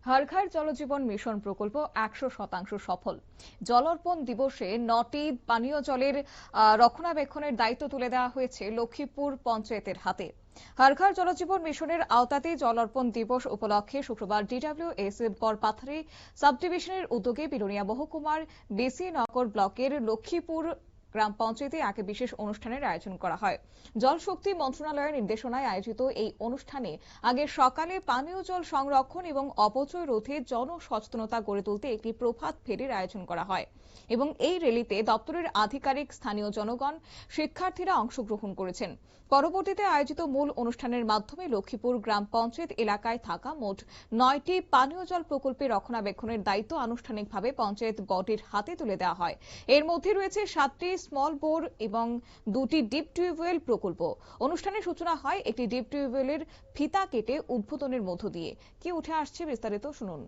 হর ঘর জল জীবন মিশন প্রকল্প 100% সফল। জল অর্পণ দিবসে 9টি পানীয় জলের রক্ষণাবেক্ষণের দায়িত্ব তুলে দেওয়া হয়েছে লক্ষ্মীপুর পঞ্চায়েতের হাতে। হর ঘর জল জীবন মিশনের আওতাতে জল অর্পণ দিবস উপলক্ষে শুক্রবার ডিডব্লিউএস বরপাথারি সাব ডিভিশনের উদ্যোগে বিলোনিয়া মহকুমার বিসি নগর ব্লকের লক্ষ্মীপুর গ্রাম পঞ্চায়েতে এক বিশেষ অনুষ্ঠানের আয়োজন করা হয়। জল শক্তি মন্ত্রণালয়ের নির্দেশনায় আয়োজিত এই অনুষ্ঠানে আগে সকালে পানীয় জল সংরক্ষণ এবং অপচয় রোধে জনসচেতনতা গড়ে তুলতে একটি প্রভাত ফেরির আয়োজন করা হয় এবং এই র্যালিতে দপ্তরের আধিকারিক, স্থানীয় জনগণ, শিক্ষার্থীরা অংশগ্রহণ করেছেন। পরবর্তীতে আয়োজিত মূল অনুষ্ঠানের মাধ্যমে লক্ষ্মীপুর গ্রাম পঞ্চায়েত এলাকায় থাকা মোট 9টি পানীয় জল প্রকল্পের রক্ষণাবেক্ষণের দায়িত্ব আনুষ্ঠানিকভাবে পঞ্চায়েত বডির হাতে তুলে দেওয়া হয়। এর মধ্যে রয়েছে 7টি স্মল বোর এবং 2টি ডিপ টিউবওয়েল প্রকল্প। অনুষ্ঠানের সূচনা হয় একটি ডিপ টিউবওয়েলের ফিতা কেটে উদ্বোধনের মধ্য দিয়ে। কি উঠে আসছে বিস্তারিত শুনুন।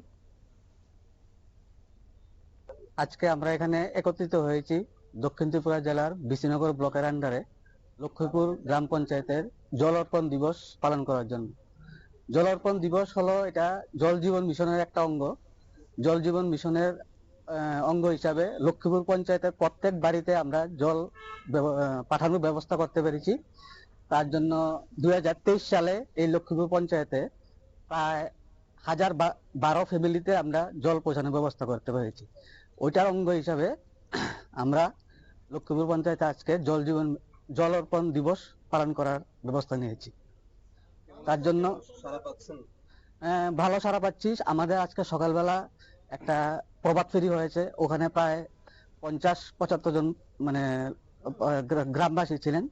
আজকে আমরা এখানে একত্রিত হয়েছি দক্ষিণ ত্রিপুরা জেলার বিসিনগর ব্লকের আন্ডারে লক্ষ্মীপুর গ্রাম পঞ্চায়েতের জল অর্পণ দিবস পালন করার জন্য। জল অর্পণ দিবস হলো এটা জল জীবন মিশনের একটা অঙ্গ। জল জীবন মিশনের অঙ্গ হিসাবে লক্ষ্মীপুর পঞ্চায়েতের প্রত্যেক বাড়িতে আমরা জল পাঠানোর ব্যবস্থা করতে পেরেছি। তার জন্য 2023 সালে এই লক্ষ্মীপুর পঞ্চায়েতে প্রায় 1012 ফ্যামিলিতে আমরা জল পৌঁছানোর ব্যবস্থা করতে পেরেছি। ওইটার অঙ্গ হিসাবে আমরা লক্ষ্মীপুর পঞ্চায়েতে আজকে জল অর্পণ দিবস পালন করার ব্যবস্থা নিয়েছি। তার জন্য ভালো সাড়া পাচ্ছি। আমাদের আজকে সকালবেলা একটা প্রভাত ফেরি হয়েছে, ওখানে প্রায় 50-75 জন মানে গ্রামবাসী ছিলেন।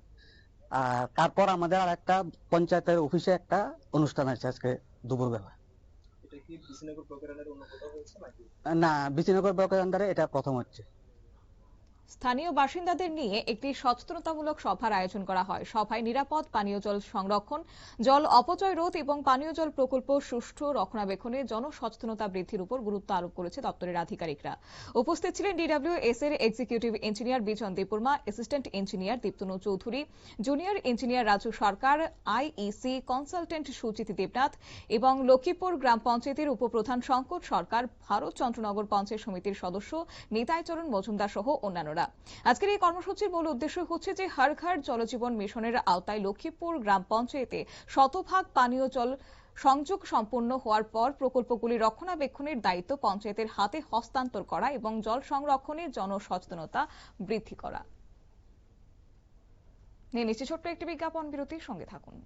আর তারপর আমাদের আর একটা পঞ্চায়েতের অফিসে একটা অনুষ্ঠান আছে আজকে দুপুরবেলা। না, বিসিনগর ব্লকের আন্ডারে এটা প্রথম হচ্ছে। স্থানীয় বাসিন্দাদের নিয়ে একটি সচেতনতামূলক সভার আয়োজন করা হয়। সভায় নিরাপদ পানীয় জল সংরক্ষণ, জল অপচয় রোধ এবং পানীয় জল প্রকল্প সুষ্ঠু রক্ষণাবেক্ষণে জনসচেতনতা বৃদ্ধির উপর গুরুত্ব আরোপ করেছে দপ্তরের আধিকারিকরা। উপস্থিত ছিলেন ডিডব্লিউএস এর executive engineer Bijan Debbarma, assistant engineer Diptanu Chowdhury, junior engineer Raju Sarkar, IEC consultant Suchiti Debnath এবং লক্ষ্মীপুর গ্রাম পঞ্চায়েতের উপপ্রধান শঙ্কর সরকার, ভারত চন্দ্রনগর পঞ্চায়েত সমিতির সদস্য নিতাই চরণ মজুমদার সহ অন্যান্যরা। আজকের এই কর্মসূচির মূল উদ্দেশ্য হচ্ছে যে হর ঘর জল জীবন মিশনের আওতায় লক্ষ্মীপুর গ্রাম পঞ্চায়েতে 100% পানীয় জল সংযোগ সম্পন্ন হওয়ার পর প্রকল্পগুলি রক্ষণাবেক্ষণের দায়িত্ব পঞ্চায়েতের হাতে হস্তান্তর করা এবং জল সংরক্ষণে জনসচেতনতা বৃদ্ধি করা। নিয়ে নিচ্ছে ছোট্ট একটি বিজ্ঞাপন বিরতির সঙ্গে থাকুন।